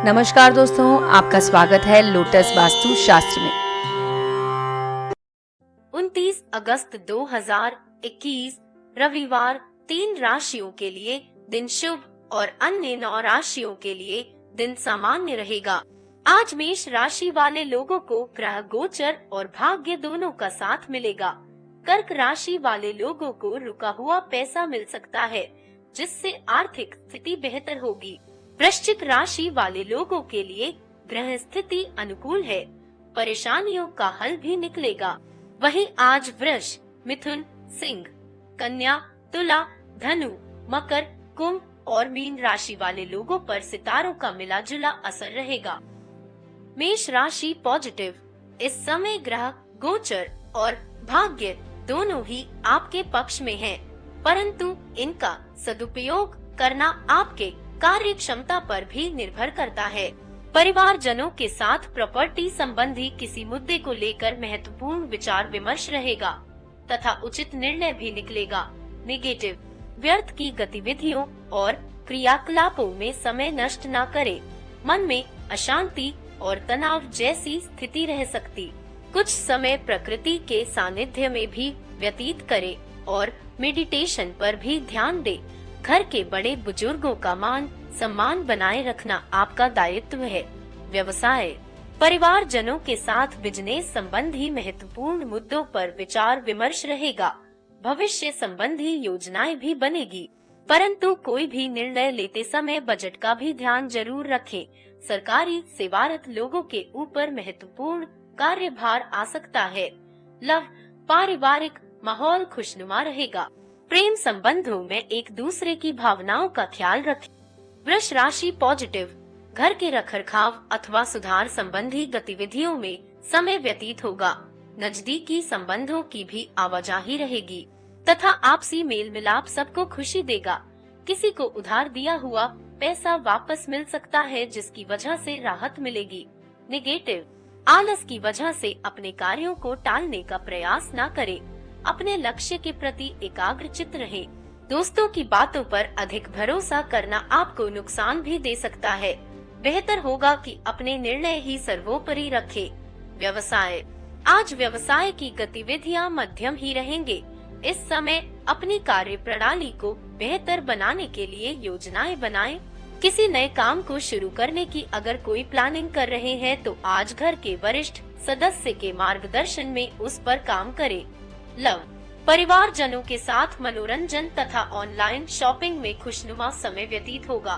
नमस्कार दोस्तों, आपका स्वागत है लोटस वास्तु शास्त्र में। 29 अगस्त 2021 रविवार 3 राशियों के लिए दिन शुभ और अन्य 9 राशियों के लिए दिन सामान्य रहेगा। आज मेष राशि वाले लोगों को ग्रह गोचर और भाग्य दोनों का साथ मिलेगा। कर्क राशि वाले लोगों को रुका हुआ पैसा मिल सकता है, जिससे आर्थिक स्थिति बेहतर होगी। वृश्चिक राशि वाले लोगों के लिए ग्रह स्थिति अनुकूल है, परेशानियों का हल भी निकलेगा। वहीं आज वृष, मिथुन, सिंह, कन्या, तुला, धनु, मकर, कुंभ और मीन राशि वाले लोगों पर सितारों का मिला जुला असर रहेगा। मेष राशि पॉजिटिव। इस समय ग्रह गोचर और भाग्य दोनों ही आपके पक्ष में हैं, परंतु इनका सदुपयोग करना आपके कार्य क्षमता पर भी निर्भर करता है। परिवार जनों के साथ प्रॉपर्टी संबंधी किसी मुद्दे को लेकर महत्वपूर्ण विचार विमर्श रहेगा तथा उचित निर्णय भी निकलेगा। नेगेटिव, व्यर्थ की गतिविधियों और क्रियाकलापों में समय नष्ट न करें। मन में अशांति और तनाव जैसी स्थिति रह सकती। कुछ समय प्रकृति के सानिध्य में भी व्यतीत करें और मेडिटेशन पर भी ध्यान दें। घर के बड़े बुजुर्गों का मान सम्मान बनाए रखना आपका दायित्व है। व्यवसाय, परिवार जनों के साथ बिजनेस संबंधी महत्वपूर्ण मुद्दों पर विचार विमर्श रहेगा। भविष्य संबंधी योजनाएं भी बनेगी, परंतु कोई भी निर्णय लेते समय बजट का भी ध्यान जरूर रखें। सरकारी सेवारत लोगों के ऊपर महत्वपूर्ण कार्यभार आ सकता है। लव, पारिवारिक माहौल खुशनुमा रहेगा। प्रेम संबंधों में एक दूसरे की भावनाओं का ख्याल रखें। वृष राशि पॉजिटिव। घर के रखरखाव अथवा सुधार संबंधी गतिविधियों में समय व्यतीत होगा। नजदीकी संबंधों की भी आवाजाही रहेगी तथा आपसी मेल मिलाप सबको खुशी देगा। किसी को उधार दिया हुआ पैसा वापस मिल सकता है, जिसकी वजह से राहत मिलेगी। नेगेटिव, आलस की वजह से अपने कार्यों को टालने का प्रयास न करें। अपने लक्ष्य के प्रति एकाग्रचित्त रहें। दोस्तों की बातों पर अधिक भरोसा करना आपको नुकसान भी दे सकता है। बेहतर होगा कि अपने निर्णय ही सर्वोपरि रखें। व्यवसाय, आज व्यवसाय की गतिविधियां मध्यम ही रहेंगे। इस समय अपनी कार्य प्रणाली को बेहतर बनाने के लिए योजनाएं बनाएं। किसी नए काम को शुरू करने की अगर कोई प्लानिंग कर रहे हैं तो आज घर के वरिष्ठ सदस्य के मार्गदर्शन में उस पर काम करें। लव, परिवार जनों के साथ मनोरंजन तथा ऑनलाइन शॉपिंग में खुशनुमा समय व्यतीत होगा।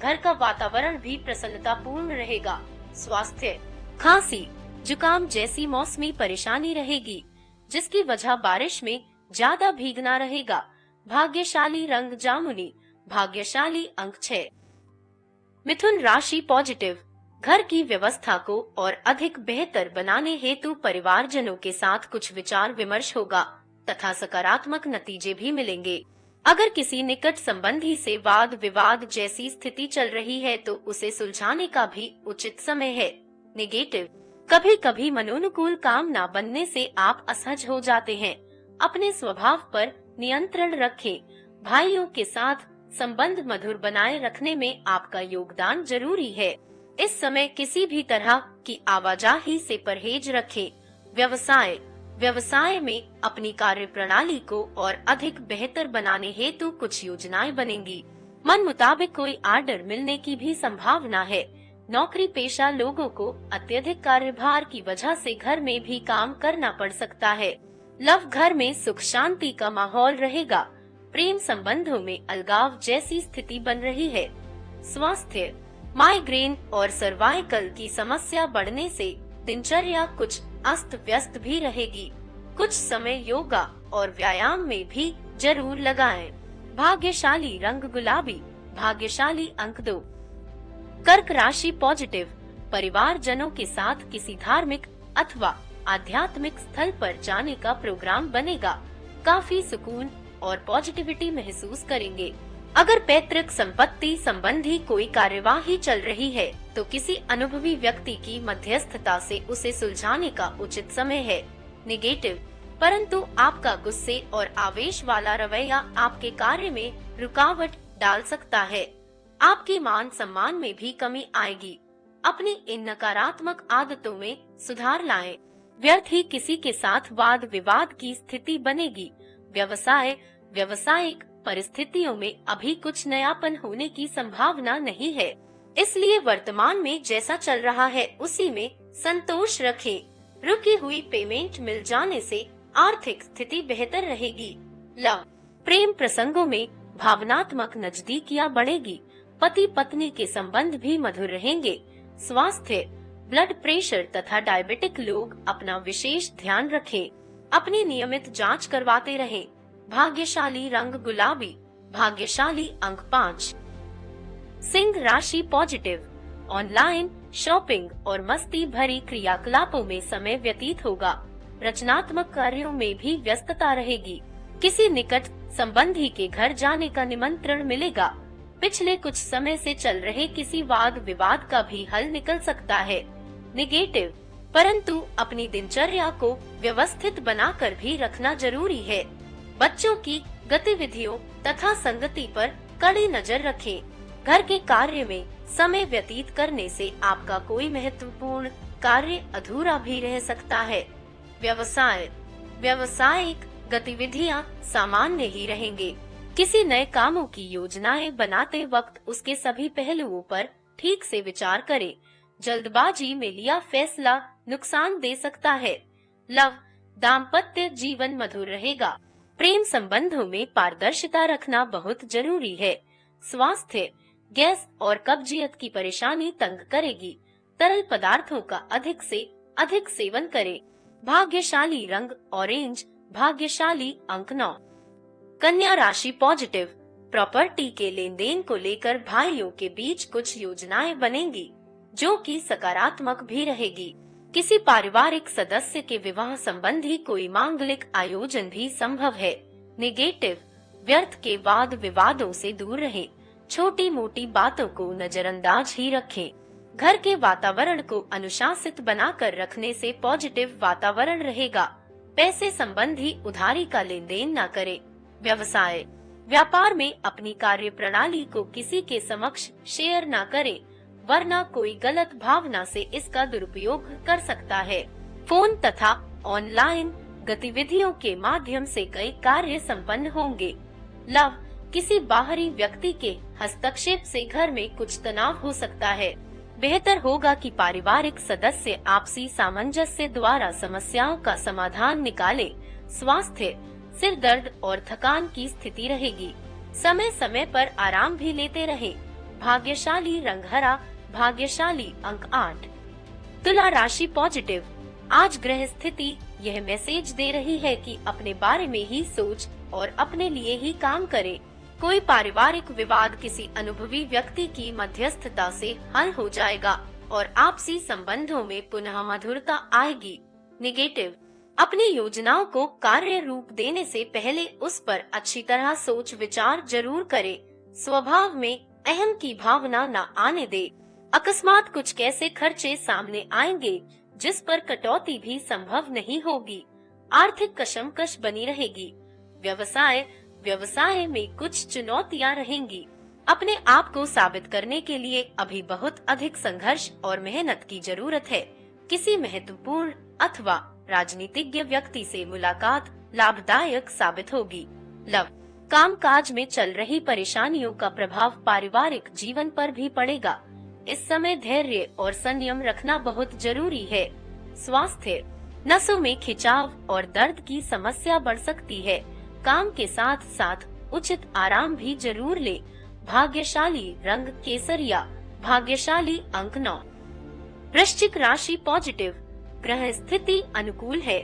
घर का वातावरण भी प्रसन्नतापूर्ण रहेगा। स्वास्थ्य, खांसी, जुकाम जैसी मौसमी परेशानी रहेगी, जिसकी वजह बारिश में ज्यादा भीगना रहेगा। भाग्यशाली रंग जामुनी, भाग्यशाली अंक 6। मिथुन राशि पॉजिटिव। घर की व्यवस्था को और अधिक बेहतर बनाने हेतु परिवारजनों के साथ कुछ विचार विमर्श होगा तथा सकारात्मक नतीजे भी मिलेंगे। अगर किसी निकट संबंधी से वाद विवाद जैसी स्थिति चल रही है तो उसे सुलझाने का भी उचित समय है। नेगेटिव, कभी कभी मनोनुकूल काम न बनने से आप असहज हो जाते हैं। अपने स्वभाव पर नियंत्रण रखें। भाइयों के साथ संबंध मधुर बनाए रखने में आपका योगदान जरूरी है। इस समय किसी भी तरह की आवाजाही से परहेज रखें। व्यवसाय, व्यवसाय में अपनी कार्य प्रणाली को और अधिक बेहतर बनाने हेतु कुछ योजनाएं बनेंगी। मन मुताबिक कोई आर्डर मिलने की भी संभावना है। नौकरी पेशा लोगों को अत्यधिक कार्यभार की वजह से घर में भी काम करना पड़ सकता है। लव, घर में सुख शांति का माहौल रहेगा। प्रेम संबंधों में अलगाव जैसी स्थिति बन रही है। स्वास्थ्य, माइग्रेन और सर्वाइकल की समस्या बढ़ने से दिनचर्या कुछ अस्त व्यस्त भी रहेगी। कुछ समय योगा और व्यायाम में भी जरूर लगाएं। भाग्यशाली रंग गुलाबी, भाग्यशाली अंक 2। कर्क राशि पॉजिटिव। परिवार जनों के साथ किसी धार्मिक अथवा आध्यात्मिक स्थल पर जाने का प्रोग्राम बनेगा। काफी सुकून और पॉजिटिविटी महसूस करेंगे। अगर पैतृक संपत्ति संबंधी कोई कार्यवाही चल रही है तो किसी अनुभवी व्यक्ति की मध्यस्थता से उसे सुलझाने का उचित समय है। नेगेटिव, परंतु आपका गुस्से और आवेश वाला रवैया आपके कार्य में रुकावट डाल सकता है। आपकी मान सम्मान में भी कमी आएगी। अपनी इन नकारात्मक आदतों में सुधार लाएं। व्यर्थ ही किसी के साथ वाद विवाद की स्थिति बनेगी। व्यावसायिक परिस्थितियों में अभी कुछ नयापन होने की संभावना नहीं है, इसलिए वर्तमान में जैसा चल रहा है उसी में संतोष रखें। रुकी हुई पेमेंट मिल जाने से आर्थिक स्थिति बेहतर रहेगी। लव, प्रेम प्रसंगों में भावनात्मक नजदीकियां बढ़ेगी। पति पत्नी के संबंध भी मधुर रहेंगे। स्वास्थ्य, ब्लड प्रेशर तथा डायबिटिक लोग अपना विशेष ध्यान रखें। अपनी नियमित जांच करवाते रहें। भाग्यशाली रंग गुलाबी, भाग्यशाली अंक 5। सिंह राशि पॉजिटिव, ऑनलाइन शॉपिंग और मस्ती भरी क्रियाकलापों में समय व्यतीत होगा। रचनात्मक कार्यों में भी व्यस्तता रहेगी। किसी निकट संबंधी के घर जाने का निमंत्रण मिलेगा। पिछले कुछ समय से चल रहे किसी वाद विवाद का भी हल निकल सकता है। नेगेटिव, परंतु अपनी दिनचर्या को व्यवस्थित बनाकर भी रखना जरूरी है। बच्चों की गतिविधियों तथा संगति पर कड़ी नजर रखें। घर के कार्य में समय व्यतीत करने से आपका कोई महत्वपूर्ण कार्य अधूरा भी रह सकता है। व्यावसायिक गतिविधियां सामान्य ही रहेंगे। किसी नए कामों की योजनाएं बनाते वक्त उसके सभी पहलुओं पर ठीक से विचार करें। जल्दबाजी में लिया फैसला नुकसान दे सकता है। लव, दाम्पत्य जीवन मधुर रहेगा। प्रेम संबंधों में पारदर्शिता रखना बहुत जरूरी है। स्वास्थ्य, गैस और कब्जियत की परेशानी तंग करेगी। तरल पदार्थों का अधिक से अधिक सेवन करें। भाग्यशाली रंग ऑरेंज, भाग्यशाली अंक 9। कन्या राशि पॉजिटिव, प्रॉपर्टी के लेन देन को लेकर भाइयों के बीच कुछ योजनाएं बनेंगी जो कि सकारात्मक भी रहेगी। किसी पारिवारिक सदस्य के विवाह संबंधी कोई मांगलिक आयोजन भी संभव है। नेगेटिव, व्यर्थ के वाद विवादों से दूर रहें। छोटी मोटी बातों को नजरअंदाज ही रखें। घर के वातावरण को अनुशासित बनाकर रखने से पॉजिटिव वातावरण रहेगा। पैसे संबंधी उधारी का लेन देन न करें। व्यवसाय, व्यापार में अपनी कार्य प्रणाली को किसी के समक्ष शेयर न करें, वरना कोई गलत भावना से इसका दुरुपयोग कर सकता है। फोन तथा ऑनलाइन गतिविधियों के माध्यम से कई कार्य संपन्न होंगे। लव, किसी बाहरी व्यक्ति के हस्तक्षेप से घर में कुछ तनाव हो सकता है। बेहतर होगा कि पारिवारिक सदस्य आपसी सामंजस्य द्वारा समस्याओं का समाधान निकालें। स्वास्थ्य, सिर दर्द और थकान की स्थिति रहेगी। समय समय पर आराम भी लेते रहें। भाग्यशाली रंग हरा, भाग्यशाली अंक 8। तुला राशि पॉजिटिव, आज ग्रह स्थिति यह मैसेज दे रही है कि अपने बारे में ही सोच और अपने लिए ही काम करें। कोई पारिवारिक विवाद किसी अनुभवी व्यक्ति की मध्यस्थता से हल हो जाएगा और आपसी संबंधों में पुनः मधुरता आएगी। नेगेटिव, अपनी योजनाओं को कार्य रूप देने से पहले उस पर अच्छी तरह सोच विचार जरूर करें। स्वभाव में अहम की भावना न आने दे। अकस्मात कुछ कैसे खर्चे सामने आएंगे जिस पर कटौती भी संभव नहीं होगी। आर्थिक कशमकश बनी रहेगी। व्यवसाय में कुछ चुनौतियां रहेंगी। अपने आप को साबित करने के लिए अभी बहुत अधिक संघर्ष और मेहनत की जरूरत है। किसी महत्वपूर्ण अथवा राजनीतिज्ञ व्यक्ति से मुलाकात लाभदायक साबित होगी। लव, कामकाज में चल रही परेशानियों का प्रभाव पारिवारिक जीवन पर भी पड़ेगा। इस समय धैर्य और संयम रखना बहुत जरूरी है। स्वास्थ्य, नसों में खिंचाव और दर्द की समस्या बढ़ सकती है। काम के साथ साथ उचित आराम भी जरूर ले। भाग्यशाली रंग केसरिया, भाग्यशाली अंक 9। वृश्चिक राशि पॉजिटिव, ग्रह स्थिति अनुकूल है।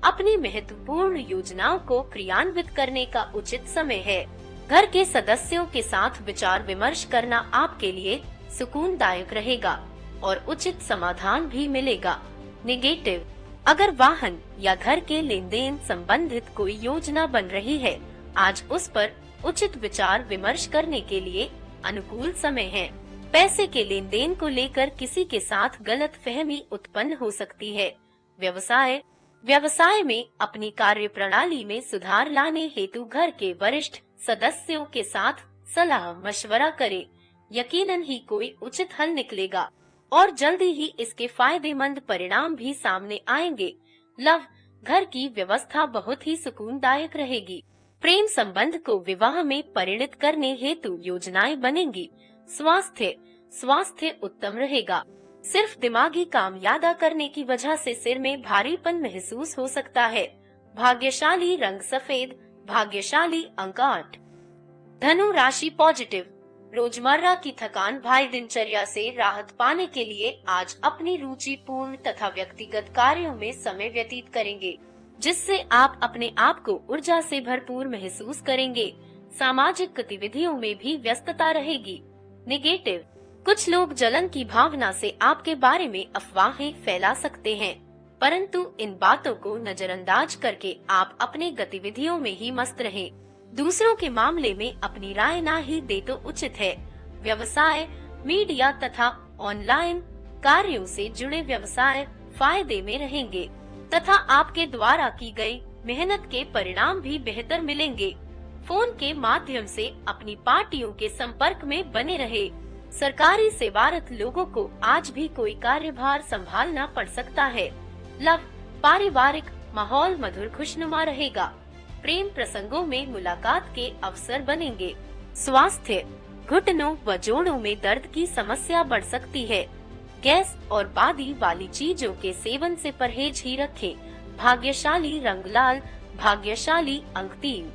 अपनी महत्वपूर्ण योजनाओं को क्रियान्वित करने का उचित समय है। घर के सदस्यों के साथ विचार विमर्श करना आपके लिए सुकूनदायक रहेगा और उचित समाधान भी मिलेगा। नेगेटिव, अगर वाहन या घर के लेन देन संबंधित कोई योजना बन रही है, आज उस पर उचित विचार विमर्श करने के लिए अनुकूल समय है। पैसे के लेन देन को लेकर किसी के साथ गलत फहमी उत्पन्न हो सकती है। व्यवसाय में अपनी कार्य प्रणाली में सुधार लाने हेतु घर के वरिष्ठ सदस्यों के साथ सलाह मशवरा करें। यकीनन ही कोई उचित हल निकलेगा। और जल्दी ही इसके फायदेमंद परिणाम भी सामने आएंगे। लव, घर की व्यवस्था बहुत ही सुकूनदायक रहेगी। प्रेम संबंध को विवाह में परिणत करने हेतु योजनाएं बनेंगी। स्वास्थ्य उत्तम रहेगा। सिर्फ दिमागी काम यादा करने की वजह से सिर में भारीपन महसूस हो सकता है। भाग्यशाली रंग सफेद, भाग्यशाली अंक 8। धनु राशि पॉजिटिव। रोजमर्रा की थकान भाई दिनचर्या से राहत पाने के लिए आज अपनी रुचिपूर्ण तथा व्यक्तिगत कार्यों में समय व्यतीत करेंगे, जिससे आप अपने आप को ऊर्जा से भरपूर महसूस करेंगे। सामाजिक गतिविधियों में भी व्यस्तता रहेगी। नेगेटिव, कुछ लोग जलन की भावना से आपके बारे में अफवाहें फैला सकते हैं, परंतु इन बातों को नजरअंदाज करके आप अपने गतिविधियों में ही मस्त रहें। दूसरों के मामले में अपनी राय ना ही दे तो उचित है। व्यवसाय, मीडिया तथा ऑनलाइन कार्यों से जुड़े व्यवसाय फायदे में रहेंगे तथा आपके द्वारा की गई मेहनत के परिणाम भी बेहतर मिलेंगे। फोन के माध्यम से अपनी पार्टियों के संपर्क में बने रहे। सरकारी सेवारत लोगों को आज भी कोई कार्यभार संभालना पड़ सकता है। लव, पारिवारिक माहौल मधुर खुशनुमा रहेगा। प्रेम प्रसंगों में मुलाकात के अवसर बनेंगे। स्वास्थ्य, घुटनों व जोड़ों में दर्द की समस्या बढ़ सकती है। गैस और बादी वाली चीजों के सेवन से परहेज ही रखें। भाग्यशाली रंग लाल, भाग्यशाली अंक 3।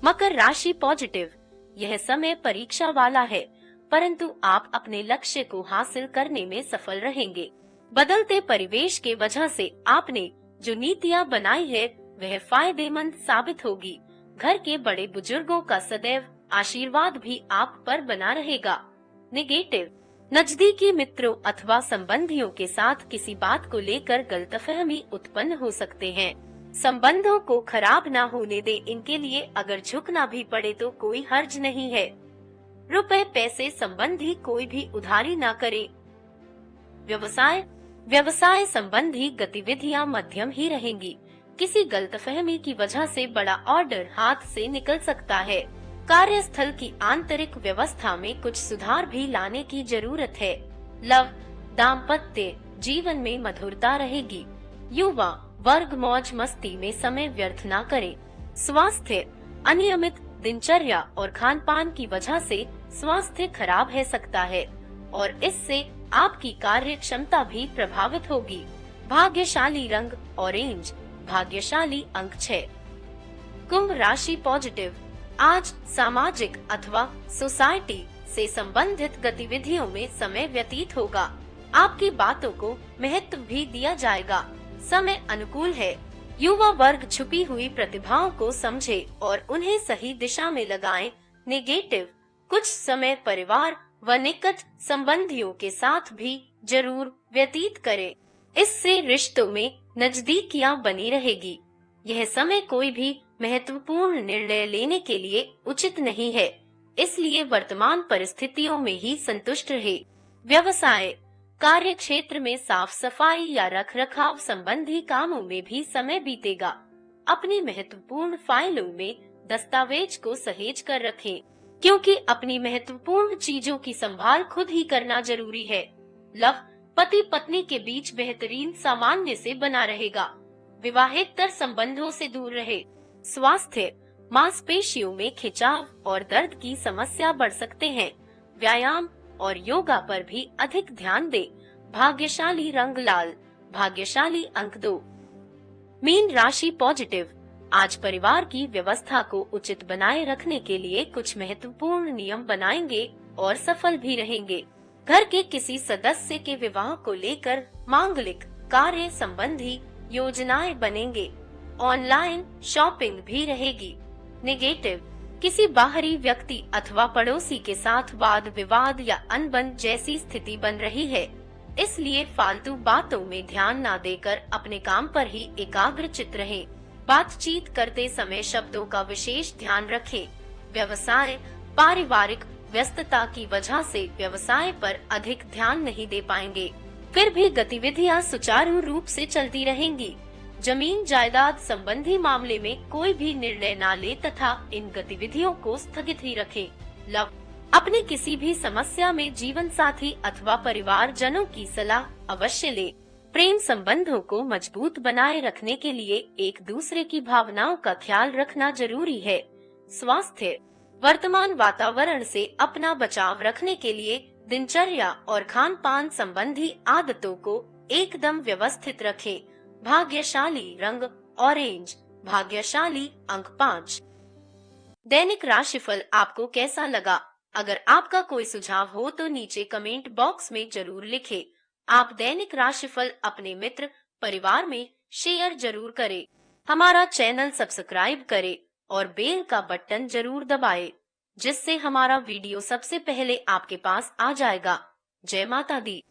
मकर राशि पॉजिटिव। यह समय परीक्षा वाला है, परंतु आप अपने लक्ष्य को हासिल करने में सफल रहेंगे। बदलते परिवेश के वजह से आपने जो नीतियां बनाई है वह फायदेमंद साबित होगी। घर के बड़े बुजुर्गों का सदैव आशीर्वाद भी आप पर बना रहेगा। नेगेटिव, नजदीकी मित्रों अथवा संबंधियों के साथ किसी बात को लेकर गलतफहमी उत्पन्न हो सकते हैं। संबंधों को खराब ना होने दे, इनके लिए अगर झुकना भी पड़े तो कोई हर्ज नहीं है। रुपए पैसे संबंधी कोई भी उधारी ना करे। व्यवसाय संबंधी गतिविधियां मध्यम ही रहेंगी। किसी गलतफहमी की वजह से बड़ा ऑर्डर हाथ से निकल सकता है। कार्यस्थल की आंतरिक व्यवस्था में कुछ सुधार भी लाने की जरूरत है। लव, दाम्पत्य जीवन में मधुरता रहेगी। युवा वर्ग मौज मस्ती में समय व्यर्थ ना करे। स्वास्थ्य, अनियमित दिनचर्या और खान पान की वजह से स्वास्थ्य खराब है सकता है और इससे आपकी कार्य क्षमता भी प्रभावित होगी। भाग्यशाली रंग ऑरेंज, भाग्यशाली अंक 6। कुंभ राशि पॉजिटिव। आज सामाजिक अथवा सोसाइटी से संबंधित गतिविधियों में समय व्यतीत होगा। आपकी बातों को महत्व भी दिया जाएगा। समय अनुकूल है। युवा वर्ग छुपी हुई प्रतिभाओं को समझे और उन्हें सही दिशा में लगाएं। नेगेटिव, कुछ समय परिवार व निकट संबंधियों के साथ भी जरूर व्यतीत करें। इससे रिश्तों में नजदीकियां बनी रहेगी। यह समय कोई भी महत्वपूर्ण निर्णय लेने के लिए उचित नहीं है, इसलिए वर्तमान परिस्थितियों में ही संतुष्ट रहे। व्यवसाय, कार्य क्षेत्र में साफ सफाई या रखरखाव संबंधी कामों में भी समय बीतेगा। अपनी महत्वपूर्ण फाइलों में दस्तावेज को सहेज कर रखें, क्योंकि अपनी महत्वपूर्ण चीजों की संभाल खुद ही करना जरूरी है। लव, पति पत्नी के बीच बेहतरीन सामान्य से बना रहेगा। विवाहेतर संबंधों से दूर रहे। स्वास्थ्य, मांसपेशियों में खिंचाव और दर्द की समस्या बढ़ सकते हैं। व्यायाम और योगा पर भी अधिक ध्यान दें। भाग्यशाली रंग लाल, भाग्यशाली अंक 2। मीन राशि पॉजिटिव। आज परिवार की व्यवस्था को उचित बनाए रखने के लिए कुछ महत्वपूर्ण नियम बनाएंगे और सफल भी रहेंगे। घर के किसी सदस्य के विवाह को लेकर मांगलिक कार्य संबंधी योजनाएं बनेंगे। ऑनलाइन शॉपिंग भी रहेगी। नेगेटिव, किसी बाहरी व्यक्ति अथवा पड़ोसी के साथ वाद विवाद या अनबन जैसी स्थिति बन रही है, इसलिए फालतू बातों में ध्यान न देकर अपने काम पर ही एकाग्रचित रहें। बातचीत करते समय शब्दों का विशेष ध्यान रखें। व्यवसाय, पारिवारिक व्यस्तता की वजह से व्यवसाय पर अधिक ध्यान नहीं दे पाएंगे, फिर भी गतिविधियां सुचारू रूप से चलती रहेंगी। जमीन जायदाद संबंधी मामले में कोई भी निर्णय न ले तथा इन गतिविधियों को स्थगित ही रखें। लव, अपने किसी भी समस्या में जीवन साथी अथवा परिवार जनों की सलाह अवश्य ले। प्रेम संबंधों को मजबूत बनाए रखने के लिए एक दूसरे की भावनाओं का ख्याल रखना जरूरी है। स्वास्थ्य, वर्तमान वातावरण से अपना बचाव रखने के लिए दिनचर्या और खान पान संबंधी आदतों को एकदम व्यवस्थित रखें। भाग्यशाली रंग ऑरेंज, भाग्यशाली अंक 5। दैनिक राशिफल आपको कैसा लगा? अगर आपका कोई सुझाव हो तो नीचे कमेंट बॉक्स में जरूर लिखें। आप दैनिक राशिफल अपने मित्र परिवार में शेयर जरूर करें। हमारा चैनल सब्सक्राइब करें और बेल का बटन जरूर दबाएं, जिससे हमारा वीडियो सबसे पहले आपके पास आ जाएगा। जय माता दी।